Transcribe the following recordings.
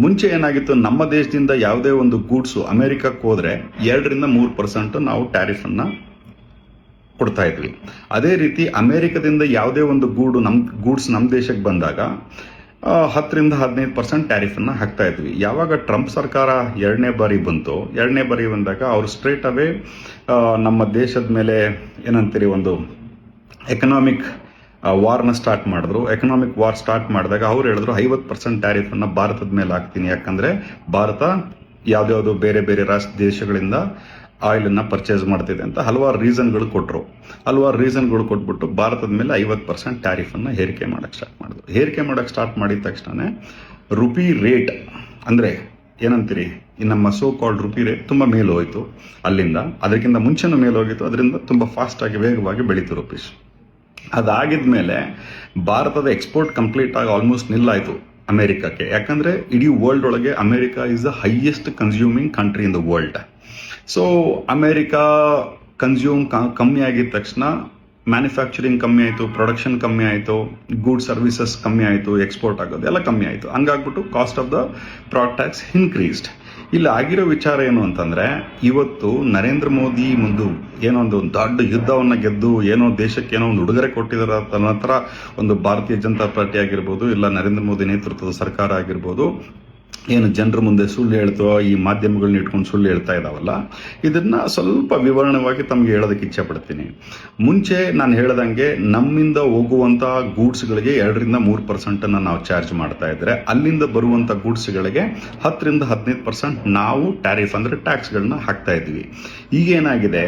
ಮುಂಚೆ ಏನಾಗಿತ್ತು, ನಮ್ಮ ದೇಶದಿಂದ ಯಾವುದೇ ಒಂದು ಗೂಡ್ಸು ಅಮೆರಿಕಕ್ಕೆ ಹೋದ್ರೆ 2-3% ನಾವು ಟ್ಯಾರಿಫ್ ಅನ್ನ ಕೊಡ್ತಾ ಇದ್ವಿ. ಅದೇ ರೀತಿ ಅಮೆರಿಕದಿಂದ ಯಾವುದೇ ಒಂದು ಗೂಡ್ಸ್ ನಮ್ಮ ದೇಶಕ್ಕೆ ಬಂದಾಗ 10-15% ಟ್ಯಾರಿಫ್ ಅನ್ನ ಹಾಕ್ತಾ ಇದ್ವಿ. ಯಾವಾಗ ಟ್ರಂಪ್ ಸರ್ಕಾರ ಎರಡನೇ ಬಾರಿ ಬಂದಾಗ ಅವರು ಸ್ಟ್ರೇಟ್ ಅವೇ ನಮ್ಮ ದೇಶದ ಮೇಲೆ ಏನಂತೀರಿ ಒಂದು ಎಕನಾಮಿಕ್ ವಾರ್ನ ಸ್ಟಾರ್ಟ್ ಮಾಡಿದ್ರು. ಎಕನಾಮಿಕ್ ವಾರ್ ಸ್ಟಾರ್ಟ್ ಮಾಡಿದಾಗ ಅವ್ರು ಹೇಳಿದ್ರು 50% ಟ್ಯಾರಿಫ್ ಅನ್ನ ಭಾರತದ ಮೇಲೆ ಹಾಕ್ತೀನಿ, ಯಾಕಂದ್ರೆ ಭಾರತ ಯಾವ್ದಾವ್ದು ಬೇರೆ ಬೇರೆ ದೇಶಗಳಿಂದ ಆಯಿಲ್ ಅನ್ನ ಪರ್ಚೇಸ್ ಮಾಡ್ತಿದೆ ಅಂತ ಹಲವಾರು ರೀಸನ್ಗಳು ಕೊಟ್ಬಿಟ್ಟು ಭಾರತದ ಮೇಲೆ 50% ಟ್ಯಾರಿಫ್ ಅನ್ನ ಹೇರಿಕೆ ಮಾಡಕ್ ಸ್ಟಾರ್ಟ್ ಮಾಡಿದ ತಕ್ಷಣ ರುಪಿ ರೇಟ್ ಅಂದ್ರೆ ಏನಂತೀರಿ, ಈ ನಮ್ಮ ಸೋ ಕಾಲ್ಡ್ ರುಪಿ ರೇಟ್ ತುಂಬಾ ಮೇಲೆ ಹೋಯ್ತು. ಅದಕ್ಕಿಂತ ಮುಂಚೆನೂ ಮೇಲೆ ಹೋಗಿತ್ತು. ಅದರಿಂದ ತುಂಬಾ ಫಾಸ್ಟ್ ಆಗಿ ವೇಗವಾಗಿ ಬೆಳೀತು ರುಪೀಸ್. ಅದಾಗಿದ್ಮೇಲೆ ಭಾರತದ ಎಕ್ಸ್ಪೋರ್ಟ್ ಕಂಪ್ಲೀಟ್ ಆಗಿ ಆಲ್ಮೋಸ್ಟ್ ನಿಲ್ಲಾಯ್ತು ಅಮೆರಿಕಕ್ಕೆ. ಯಾಕಂದ್ರೆ ಇಡೀ ವರ್ಲ್ಡ್ ಒಳಗೆ America is the highest consuming country in the world. So America consume ಕಮ್ಮಿ ಆಗಿದ ತಕ್ಷಣ ಮ್ಯಾನುಫ್ಯಾಕ್ಚರಿಂಗ್ ಕಮ್ಮಿ ಆಯಿತು, ಪ್ರೊಡಕ್ಷನ್ ಕಮ್ಮಿ ಆಯಿತು, ಗೂಡ್ ಸರ್ವಿಸಸ್ ಕಮ್ಮಿ ಆಯಿತು, ಎಕ್ಸ್ಪೋರ್ಟ್ ಆಗೋದು ಎಲ್ಲ ಕಮ್ಮಿ ಆಯಿತು. ಹಂಗಾಗ್ಬಿಟ್ಟು cost of the product tax increased. ಇಲ್ಲಿ ಆಗಿರೋ ವಿಚಾರ ಏನು ಅಂತಂದ್ರೆ, ಇವತ್ತು ನರೇಂದ್ರ ಮೋದಿ ಮುಂದೆ ಏನೋ ಒಂದು ದೊಡ್ಡ ಯುದ್ಧವನ್ನ ಗೆದ್ದು ಏನೋ ದೇಶಕ್ಕೆ ಏನೋ ಒಂದು ಉಡುಗೊರೆ ಕೊಟ್ಟಿದಾರ ನಂತರ ಒಂದು ಭಾರತೀಯ ಜನತಾ ಪಾರ್ಟಿ ಆಗಿರ್ಬೋದು, ಇಲ್ಲ ನರೇಂದ್ರ ಮೋದಿ ನೇತೃತ್ವದ ಸರ್ಕಾರ ಆಗಿರ್ಬೋದು, ಏನು ಜನರ ಮುಂದೆ ಸುಳ್ಳು ಹೇಳ್ತೋ, ಈ ಮಾಧ್ಯಮಗಳನ್ನ ಇಟ್ಕೊಂಡು ಸುಳ್ಳು ಹೇಳ್ತಾ ಇದಾವಲ್ಲ, ಇದನ್ನ ಸ್ವಲ್ಪ ವಿವರಣವಾಗಿ ತಮ್ಗೆ ಹೇಳೋದಕ್ಕೆ ಇಚ್ಛೆ ಪಡ್ತೀನಿ. ಮುಂಚೆ ನಾನು ಹೇಳ್ದಂಗೆ ನಮ್ಮಿಂದ ಹೋಗುವಂತ ಗೂಡ್ಸ್ಗಳಿಗೆ 2-3% ಅನ್ನ ನಾವು ಚಾರ್ಜ್ ಮಾಡ್ತಾ ಇದ್ರೆ, ಅಲ್ಲಿಂದ ಬರುವಂತ ಗೂಡ್ಸ್ಗಳಿಗೆ 10-15% ನಾವು ಟ್ಯಾರಿಫ್ ಅಂದ್ರೆ ಟ್ಯಾಕ್ಸ್ಗಳನ್ನ ಹಾಕ್ತಾ ಇದ್ವಿ. ಈಗೇನಾಗಿದೆ,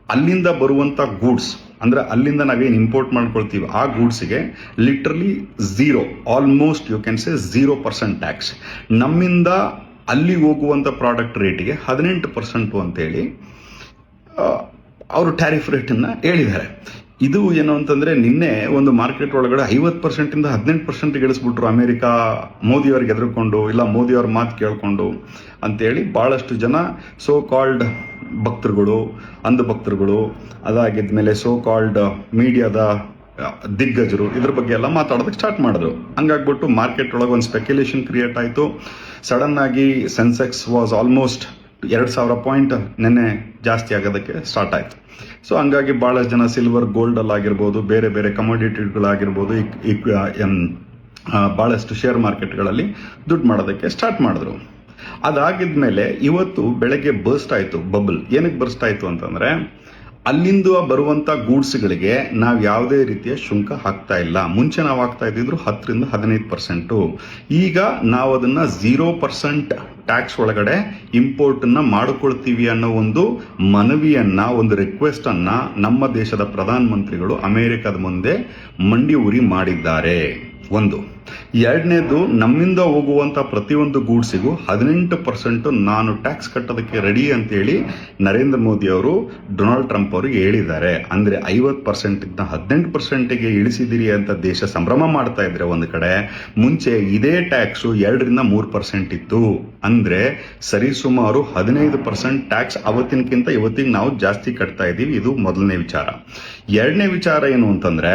ಅಲ್ಲಿಂದ ಬರುವಂತ ಗೂಡ್ಸ್ ಅಂದ್ರೆ ಅಲ್ಲಿಂದ ನಾವೇನು ಇಂಪೋರ್ಟ್ ಮಾಡ್ಕೊಳ್ತೀವಿ ಆ ಗೂಡ್ಸ್ಗೆ literally almost you can say 0% tax. ನಮ್ಮಿಂದ ಅಲ್ಲಿ ಹೋಗುವಂತ ಪ್ರಾಡಕ್ಟ್ ರೇಟಿಗೆ 18% ಅಂತೇಳಿ ಅವರು ಟ್ಯಾರಿಫ್ ರೇಟನ್ನು ಹೇಳಿದ್ದಾರೆ. ಇದು ಏನು ಅಂತಂದ್ರೆ, ನಿನ್ನೆ ಒಂದು ಮಾರ್ಕೆಟ್ ಒಳಗಡೆ 50% 18% ಇಳಿಸ್ಬಿಟ್ರು ಅಮೆರಿಕ, ಮೋದಿಯವ್ರಿಗೆ ಎದುರುಕೊಂಡು, ಇಲ್ಲ ಮೋದಿಯವ್ರ ಮಾತು ಕೇಳ್ಕೊಂಡು ಅಂತೇಳಿ ಬಹಳಷ್ಟು ಜನ ಸೋ ಕಾಲ್ಡ್ ಭಕ್ತರುಗಳು, ಅಂಧಭಕ್ತರುಗಳು, ಅದಾಗಿದ್ಮೇಲೆ ಸೋ ಕಾಲ್ಡ್ ಮೀಡಿಯಾದ ದಿಗ್ಗಜರು ಇದ್ರ ಬಗ್ಗೆ ಎಲ್ಲ ಮಾತಾಡೋದಕ್ಕೆ ಸ್ಟಾರ್ಟ್ ಮಾಡಿದ್ರು. ಹಂಗಾಗ್ಬಿಟ್ಟು ಮಾರ್ಕೆಟ್ ಒಳಗೆ ಒಂದು ಸ್ಪೆಕ್ಯುಲೇಷನ್ ಕ್ರಿಯೇಟ್ ಆಯಿತು. ಸಡನ್ ಆಗಿ ಸೆನ್ಸೆಕ್ಸ್ ವಾಸ್ ಆಲ್ಮೋಸ್ಟ್ 2000 ಪಾಯಿಂಟ್ ನೆನ್ನೆ ಜಾಸ್ತಿ ಆಗೋದಕ್ಕೆ ಸ್ಟಾರ್ಟ್ ಆಯ್ತು. ಸೊ ಹಂಗಾಗಿ ಬಹಳಷ್ಟು ಜನ ಸಿಲ್ವರ್, ಗೋಲ್ಡ್ ಅಲ್ಲಾಗಿರ್ಬೋದು, ಬೇರೆ ಬೇರೆ ಕಮೋಡಿಟಿಗಳಾಗಿರ್ಬೋದು, ಬಹಳಷ್ಟು ಶೇರ್ ಮಾರ್ಕೆಟ್ಗಳಲ್ಲಿ ದುಡ್ಡು ಮಾಡೋದಕ್ಕೆ ಸ್ಟಾರ್ಟ್ ಮಾಡಿದ್ರು. ಅದಾಗಿದ್ಮೇಲೆ ಇವತ್ತು ಬೆಳಗ್ಗೆ ಬರ್ಸ್ಟ್ ಆಯ್ತು ಬಬಲ್. ಏನಕ್ಕೆ ಬರ್ಸ್ಟ್ ಆಯ್ತು ಅಂತಂದ್ರೆ, ಅಲ್ಲಿಂದ ಬರುವಂತ ಗೂಡ್ಸ್ಗಳಿಗೆ ನಾವು ಯಾವುದೇ ರೀತಿಯ ಶುಲ್ಕ ಹಾಕ್ತಾ ಇಲ್ಲ. ಮುಂಚೆ ನಾವು ಹಾಕ್ತಾ ಇದ್ದಿದ್ರು 10-15%. ಈಗ ನಾವು ಅದನ್ನ 0% ಟ್ಯಾಕ್ಸ್ ಒಳಗಡೆ ಇಂಪೋರ್ಟ್ ಅನ್ನ ಮಾಡಿಕೊಳ್ತೀವಿ ಅನ್ನೋ ಒಂದು ಮನವಿಯನ್ನ, ಒಂದು ರಿಕ್ವೆಸ್ಟ್ ಅನ್ನ ನಮ್ಮ ದೇಶದ ಪ್ರಧಾನ ಮಂತ್ರಿಗಳು ಅಮೆರಿಕದ ಮುಂದೆ ಮಂಡಿ ಉರಿ ಮಾಡಿದ್ದಾರೆ. ಒಂದು. ಎರಡನೇದು, ನಮ್ಮಿಂದ ಹೋಗುವಂತ ಪ್ರತಿಯೊಂದು ಗೂಡ್ಸಿಗೂ 18% ನಾನು ಟ್ಯಾಕ್ಸ್ ಕಟ್ಟೋದಕ್ಕೆ ರೆಡಿ ಅಂತೇಳಿ ನರೇಂದ್ರ ಮೋದಿ ಅವರು ಡೊನಾಲ್ಡ್ ಟ್ರಂಪ್ ಅವರಿಗೆ ಹೇಳಿದ್ದಾರೆ. ಅಂದ್ರೆ 50% 18%ಗೆ ಇಳಿಸಿದಿರಿ ಅಂತ ದೇಶ ಸಂಭ್ರಮ ಮಾಡ್ತಾ ಇದ್ರೆ ಒಂದು ಕಡೆ, ಮುಂಚೆ ಇದೇ ಟ್ಯಾಕ್ಸ್ 2-3% ಇತ್ತು. ಅಂದ್ರೆ ಸರಿಸುಮಾರು 15% ಟ್ಯಾಕ್ಸ್ ಅವತ್ತಿನಕ್ಕಿಂತ ಇವತ್ತಿಗೆ ನಾವು ಜಾಸ್ತಿ ಕಟ್ತಾ ಇದ್ದೀವಿ. ಇದು ಮೊದಲನೇ ವಿಚಾರ. ಎರಡನೇ ವಿಚಾರ ಏನು ಅಂತಂದ್ರೆ,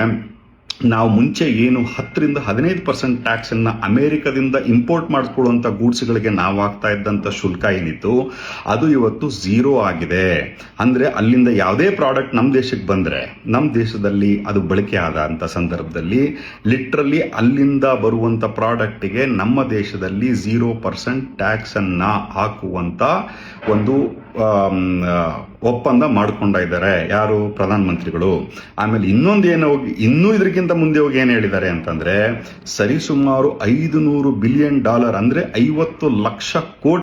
ನಾವು ಮುಂಚೆ ಏನು 10-15% ಟ್ಯಾಕ್ಸ್ ಅನ್ನ ಅಮೆರಿಕದಿಂದ ಇಂಪೋರ್ಟ್ ಮಾಡಿಕೊಳ್ಳುವಂತ ಗೂಡ್ಸ್ಗಳಿಗೆ ನಾವು ಹಾಕ್ತಾ ಇದ್ದಂತ ಶುಲ್ಕ ಏನಿತ್ತು ಅದು ಇವತ್ತು 0 ಆಗಿದೆ. ಅಂದ್ರೆ ಅಲ್ಲಿಂದ ಯಾವುದೇ ಪ್ರಾಡಕ್ಟ್ ನಮ್ಮ ದೇಶಕ್ಕೆ ಬಂದ್ರೆ, ನಮ್ಮ ದೇಶದಲ್ಲಿ ಅದು ಬಳಕೆ ಆದ ಅಂತ ಸಂದರ್ಭದಲ್ಲಿ ಲಿಟ್ರಲಿ ಅಲ್ಲಿಂದ ಬರುವಂತ ಪ್ರಾಡಕ್ಟ್ಗೆ ನಮ್ಮ ದೇಶದಲ್ಲಿ 0% ಟ್ಯಾಕ್ಸ್ ಅನ್ನ ಹಾಕುವಂತ ಒಂದು ಒಪ್ಪಂದ ಮಾಡ್ಕೊಂಡ ಇದ್ದಾರೆ ಯಾರು, ಪ್ರಧಾನ ಮಂತ್ರಿಗಳು. ಆಮೇಲೆ ಇನ್ನೂ ಇದಕ್ಕಿಂತ ಮುಂದೆ ಹೋಗಿ ಏನ್ ಹೇಳಿದ್ದಾರೆ ಅಂತಂದ್ರೆ, ಸರಿಸುಮಾರು $500 ಬಿಲಿಯನ್ ಅಂದ್ರೆ 50 ಲಕ್ಷ ಕೋಟಿ